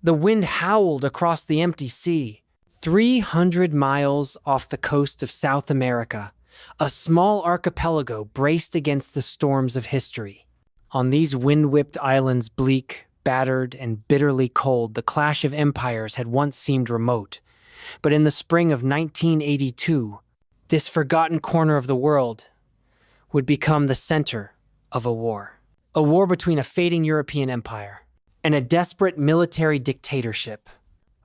The wind howled across the empty sea. 300 miles off the coast of South America, a small archipelago braced against the storms of history. On these wind-whipped islands, bleak, battered, and bitterly cold, the clash of empires had once seemed remote. But in the spring of 1982, this forgotten corner of the world would become the center of a war. A war between a fading European empire and a desperate military dictatorship.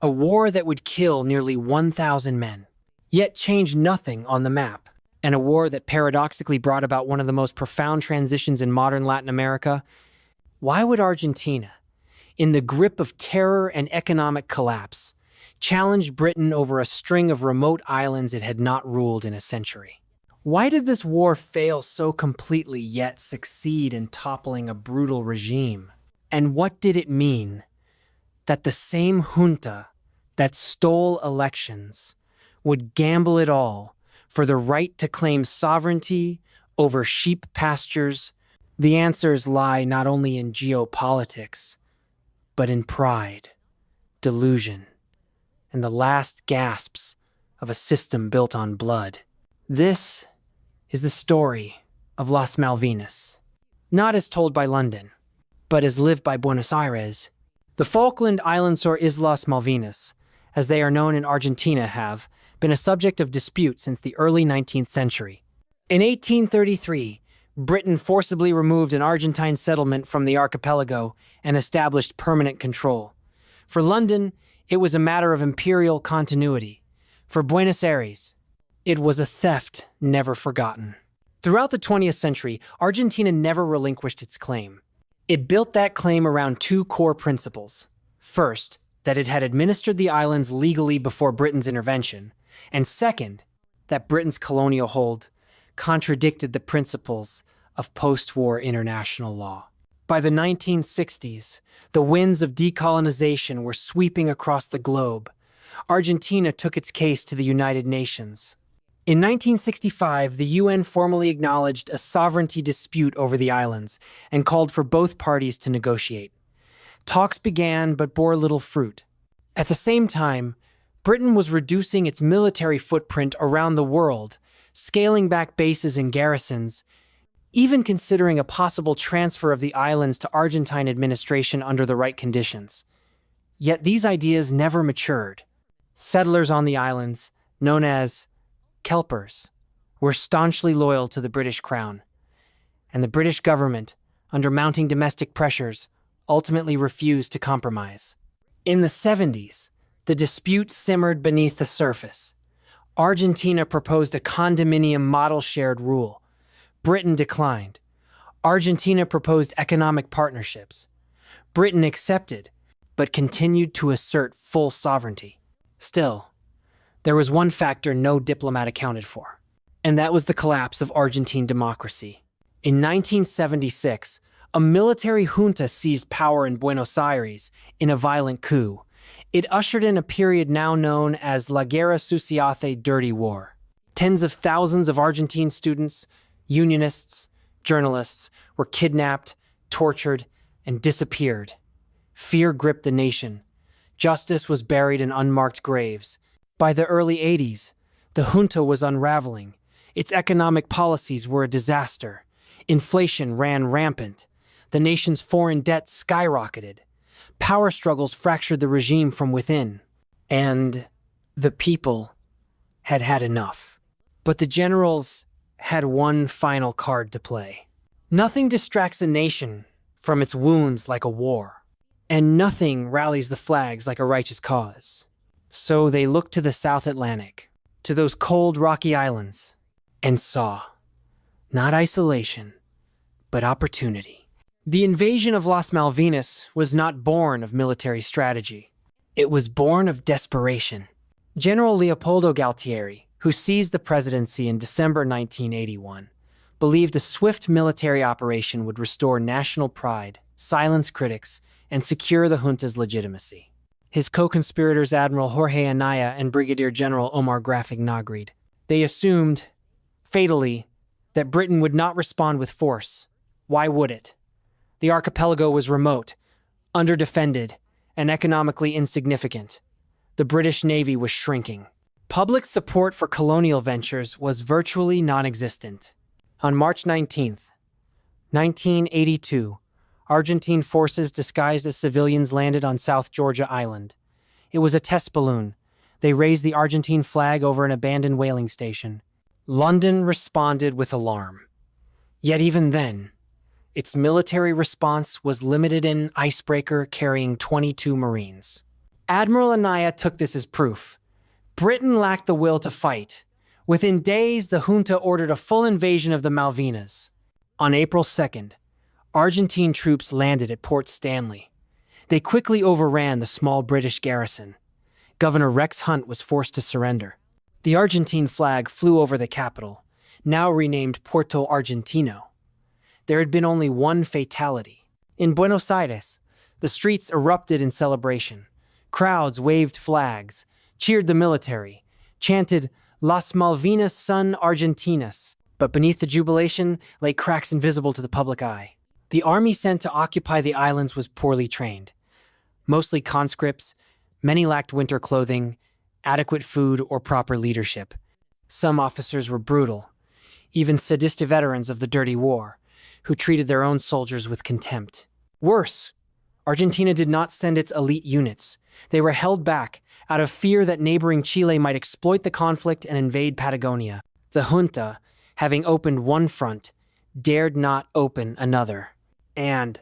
A war that would kill nearly 1,000 men, yet change nothing on the map. And a war that paradoxically brought about one of the most profound transitions in modern Latin America. Why would Argentina, in the grip of terror and economic collapse, challenge Britain over a string of remote islands it had not ruled in a century? Why did this war fail so completely yet succeed in toppling a brutal regime? And what did it mean that the same junta that stole elections would gamble it all for the right to claim sovereignty over sheep pastures? The answers lie not only in geopolitics, but in pride, delusion, and the last gasps of a system built on blood. This is the story of Las Malvinas, not as told by London, but as lived by Buenos Aires. The Falkland Islands, or Islas Malvinas, as they are known in Argentina, have been a subject of dispute since the early 19th century. In 1833, Britain forcibly removed an Argentine settlement from the archipelago and established permanent control. For London, it was a matter of imperial continuity. For Buenos Aires, it was a theft never forgotten. Throughout the 20th century, Argentina never relinquished its claim. It built that claim around two core principles. First, that it had administered the islands legally before Britain's intervention, and second, that Britain's colonial hold contradicted the principles of post-war international law. By the 1960s, the winds of decolonization were sweeping across the globe. Argentina took its case to the United Nations. In 1965, the UN formally acknowledged a sovereignty dispute over the islands and called for both parties to negotiate. Talks began but bore little fruit. At the same time, Britain was reducing its military footprint around the world, scaling back bases and garrisons, even considering a possible transfer of the islands to Argentine administration under the right conditions. Yet these ideas never matured. Settlers on the islands, known as Kelpers, were staunchly loyal to the British Crown, and the British government, under mounting domestic pressures, ultimately refused to compromise. In the 70s, the dispute simmered beneath the surface. Argentina proposed a condominium model shared rule. Britain declined. Argentina proposed economic partnerships. Britain accepted, but continued to assert full sovereignty. Still, there was one factor no diplomat accounted for, and that was the collapse of Argentine democracy. In 1976, a military junta seized power in Buenos Aires in a violent coup. It ushered in a period now known as La Guerra Sucia, Dirty War. Tens of thousands of Argentine students, unionists, journalists were kidnapped, tortured, and disappeared. Fear gripped the nation. Justice was buried in unmarked graves. By the early 80s, the junta was unraveling. Its economic policies were a disaster. Inflation ran rampant. The nation's foreign debt skyrocketed. Power struggles fractured the regime from within. And the people had had enough. But the generals had one final card to play. Nothing distracts a nation from its wounds like a war, and nothing rallies the flags like a righteous cause. So they looked to the South Atlantic, to those cold, rocky islands, and saw, not isolation, but opportunity. The invasion of Las Malvinas was not born of military strategy. It was born of desperation. General Leopoldo Galtieri, who seized the presidency in December 1981, believed a swift military operation would restore national pride, silence critics, and secure the junta's legitimacy. His co-conspirators Admiral Jorge Anaya and Brigadier General Omar Grafig Nagrid. They assumed, fatally, that Britain would not respond with force. Why would it? The archipelago was remote, underdefended, and economically insignificant. The British Navy was shrinking. Public support for colonial ventures was virtually non-existent. On March 19th, 1982, Argentine forces disguised as civilians landed on South Georgia Island. It was a test balloon. They raised the Argentine flag over an abandoned whaling station. London responded with alarm. Yet even then, its military response was limited in icebreaker carrying 22 Marines. Admiral Anaya took this as proof. Britain lacked the will to fight. Within days, the junta ordered a full invasion of the Malvinas. On April 2nd, Argentine troops landed at Port Stanley. They quickly overran the small British garrison. Governor Rex Hunt was forced to surrender. The Argentine flag flew over the capital, now renamed Puerto Argentino. There had been only one fatality. In Buenos Aires, the streets erupted in celebration. Crowds waved flags, cheered the military, chanted Las Malvinas son Argentinas. But beneath the jubilation lay cracks invisible to the public eye. The army sent to occupy the islands was poorly trained. Mostly conscripts, many lacked winter clothing, adequate food, or proper leadership. Some officers were brutal, even sadistic veterans of the dirty war, who treated their own soldiers with contempt. Worse, Argentina did not send its elite units. They were held back out of fear that neighboring Chile might exploit the conflict and invade Patagonia. The junta, having opened one front, dared not open another. And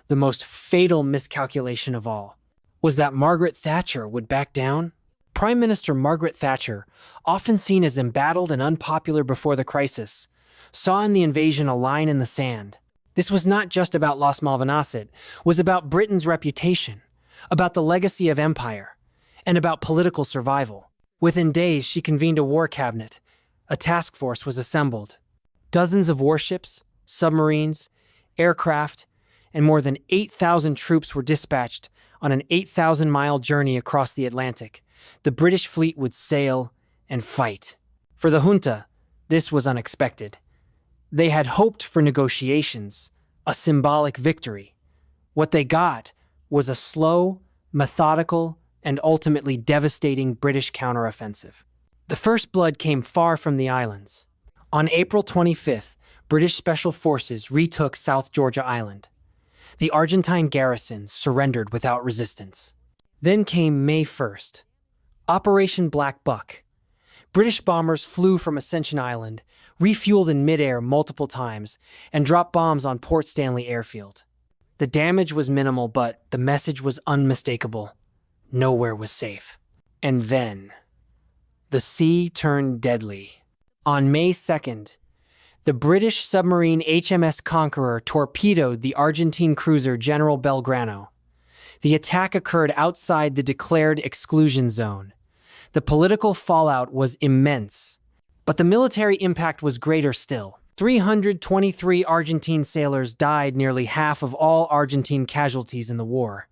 the most fatal miscalculation of all was that Margaret Thatcher would back down. Prime Minister Margaret Thatcher, often seen as embattled and unpopular before the crisis, saw in the invasion a line in the sand. This was not just about Las Malvinas, it was about Britain's reputation, about the legacy of empire, and about political survival. Within days, she convened a war cabinet. A task force was assembled. Dozens of warships, submarines, aircraft, and more than 8,000 troops were dispatched on an 8,000-mile journey across the Atlantic. The British fleet would sail and fight. For the junta, this was unexpected. They had hoped for negotiations, a symbolic victory. What they got was a slow, methodical, and ultimately devastating British counteroffensive. The first blood came far from the islands. On April 25th, British Special Forces retook South Georgia Island. The Argentine garrison surrendered without resistance. Then came May 1st. Operation Black Buck. British bombers flew from Ascension Island, refueled in midair multiple times, and dropped bombs on Port Stanley airfield. The damage was minimal, but the message was unmistakable. Nowhere was safe. And then, the sea turned deadly. On May 2nd, the British submarine HMS Conqueror torpedoed the Argentine cruiser General Belgrano. The attack occurred outside the declared exclusion zone. The political fallout was immense, but the military impact was greater still. 323 Argentine sailors died, nearly half of all Argentine casualties in the war.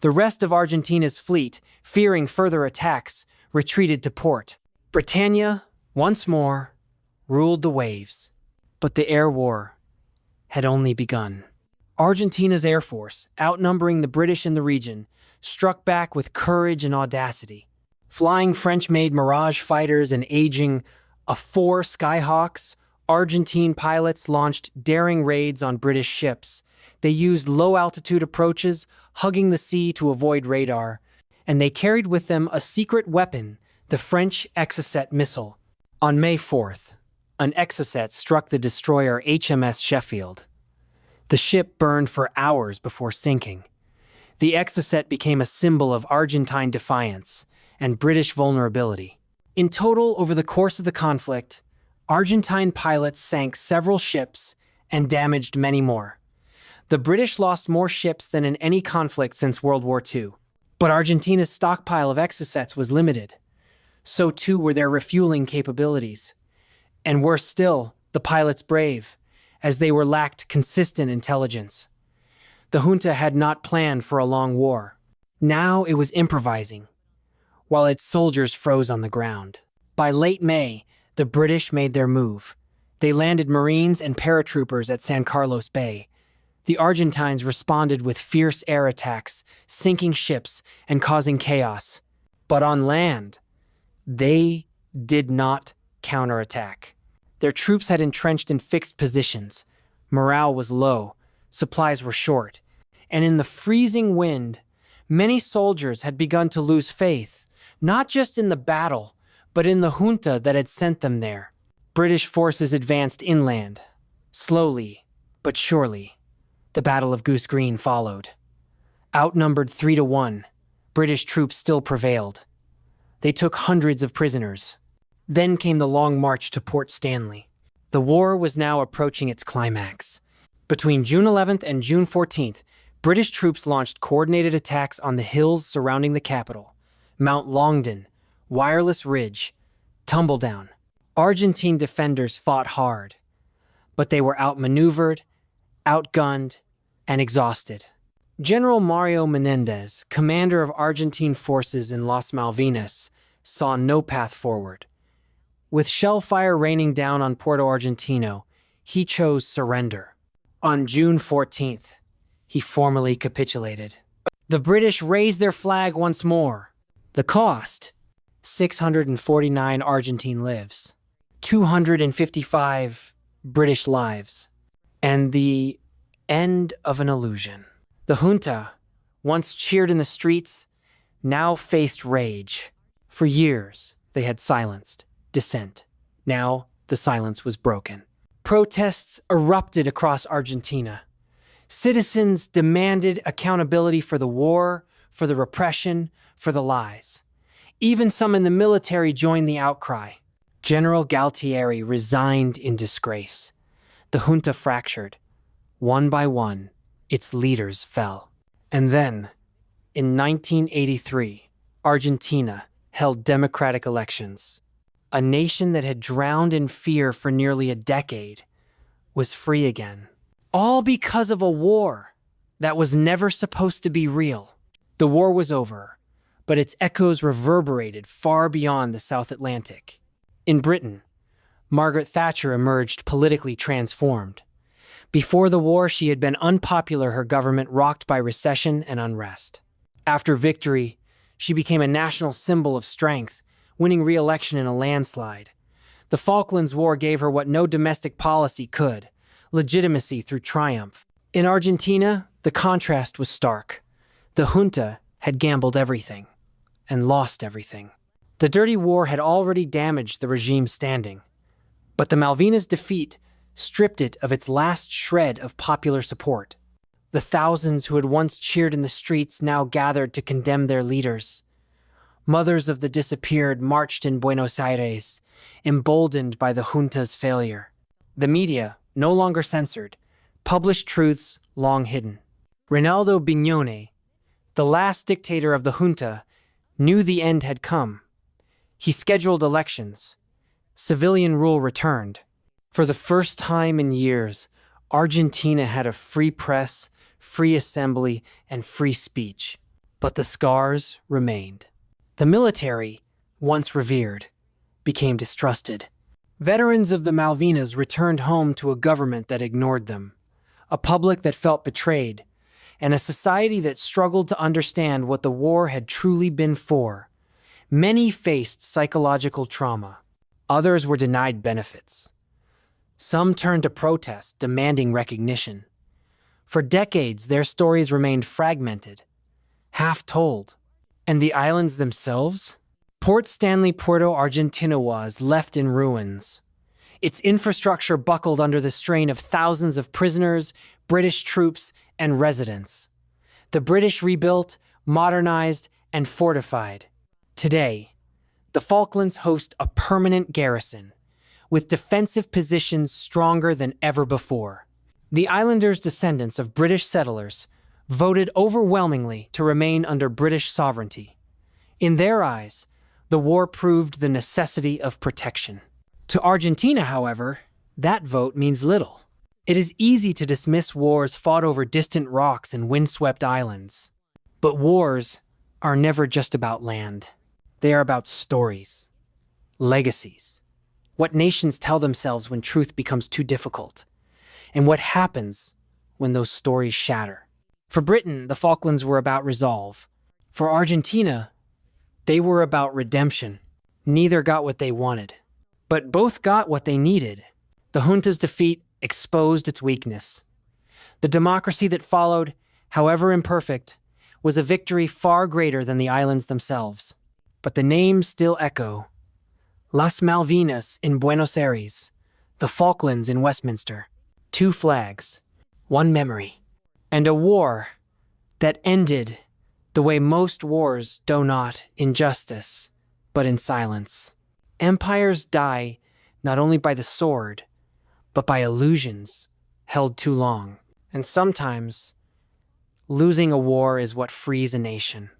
The rest of Argentina's fleet, fearing further attacks, retreated to port. Britannia, once more, ruled the waves. But the air war had only begun. Argentina's air force, outnumbering the British in the region, struck back with courage and audacity. Flying French-made Mirage fighters and aging A-4 Skyhawks, Argentine pilots launched daring raids on British ships. They used low-altitude approaches, hugging the sea to avoid radar, and they carried with them a secret weapon, the French Exocet missile. On May 4th, an Exocet struck the destroyer HMS Sheffield. The ship burned for hours before sinking. The Exocet became a symbol of Argentine defiance and British vulnerability. In total, over the course of the conflict, Argentine pilots sank several ships and damaged many more. The British lost more ships than in any conflict since World War II. But Argentina's stockpile of Exocets was limited. So too were their refueling capabilities. And worse still, the pilots brave, as they lacked consistent intelligence. The junta had not planned for a long war. Now it was improvising, while its soldiers froze on the ground. By late May, the British made their move. They landed Marines and paratroopers at San Carlos Bay. The Argentines responded with fierce air attacks, sinking ships and causing chaos. But on land, they did not counterattack. Their troops had entrenched in fixed positions. Morale was low, supplies were short, and in the freezing wind, many soldiers had begun to lose faith, not just in the battle, but in the junta that had sent them there. British forces advanced inland. Slowly, but surely, the Battle of Goose Green followed. Outnumbered 3-1, British troops still prevailed. They took hundreds of prisoners. Then came the long march to Port Stanley. The war was now approaching its climax. Between June 11th and June 14th, British troops launched coordinated attacks on the hills surrounding the capital. Mount Longdon, Wireless Ridge, Tumbledown. Argentine defenders fought hard, but they were outmaneuvered, outgunned, and exhausted. General Mario Menendez, commander of Argentine forces in Las Malvinas, saw no path forward. With shellfire raining down on Puerto Argentino, he chose surrender. On June 14th, he formally capitulated. The British raised their flag once more. The cost? 649 Argentine lives, 255 British lives, and the end of an illusion. The junta, once cheered in the streets, now faced rage. For years, they had silenced dissent. Now, the silence was broken. Protests erupted across Argentina. Citizens demanded accountability for the war, for the repression, for the lies. Even some in the military joined the outcry. General Galtieri resigned in disgrace. The junta fractured. One by one, its leaders fell. And then, in 1983, Argentina held democratic elections. A nation that had drowned in fear for nearly a decade was free again. All because of a war that was never supposed to be real. The war was over, but its echoes reverberated far beyond the South Atlantic. In Britain, Margaret Thatcher emerged politically transformed. Before the war, she had been unpopular, her government rocked by recession and unrest. After victory, she became a national symbol of strength, winning re-election in a landslide. The Falklands War gave her what no domestic policy could: legitimacy through triumph. In Argentina, the contrast was stark. The junta had gambled everything and lost everything. The dirty war had already damaged the regime's standing. But the Malvinas defeat stripped it of its last shred of popular support. The thousands who had once cheered in the streets now gathered to condemn their leaders. Mothers of the disappeared marched in Buenos Aires, emboldened by the junta's failure. The media, no longer censored, published truths long hidden. Reinaldo Bignone, the last dictator of the junta, knew the end had come. He scheduled elections. Civilian rule returned. For the first time in years, Argentina had a free press, free assembly, and free speech. But the scars remained. The military, once revered, became distrusted. Veterans of the Malvinas returned home to a government that ignored them, a public that felt betrayed, and a society that struggled to understand what the war had truly been for. Many faced psychological trauma. Others were denied benefits. Some turned to protest, demanding recognition. For decades, their stories remained fragmented, half-told. And the islands themselves? Port Stanley, Puerto Argentina was left in ruins. Its infrastructure buckled under the strain of thousands of prisoners, British troops, and residents. The British rebuilt, modernized, and fortified. Today, the Falklands host a permanent garrison, with defensive positions stronger than ever before. The islanders' descendants of British settlers voted overwhelmingly to remain under British sovereignty. In their eyes, the war proved the necessity of protection. To Argentina, however, that vote means little. It is easy to dismiss wars fought over distant rocks and windswept islands. But wars are never just about land. They are about stories, legacies, what nations tell themselves when truth becomes too difficult, and what happens when those stories shatter. For Britain, the Falklands were about resolve. For Argentina, they were about redemption. Neither got what they wanted, but both got what they needed. The junta's defeat exposed its weakness. The democracy that followed, however imperfect, was a victory far greater than the islands themselves. But the names still echo. Las Malvinas in Buenos Aires, the Falklands in Westminster. 2 flags, 1 memory, and a war that ended the way most wars do not, in justice, but in silence. Empires die not only by the sword, but by illusions held too long. And sometimes, losing a war is what frees a nation.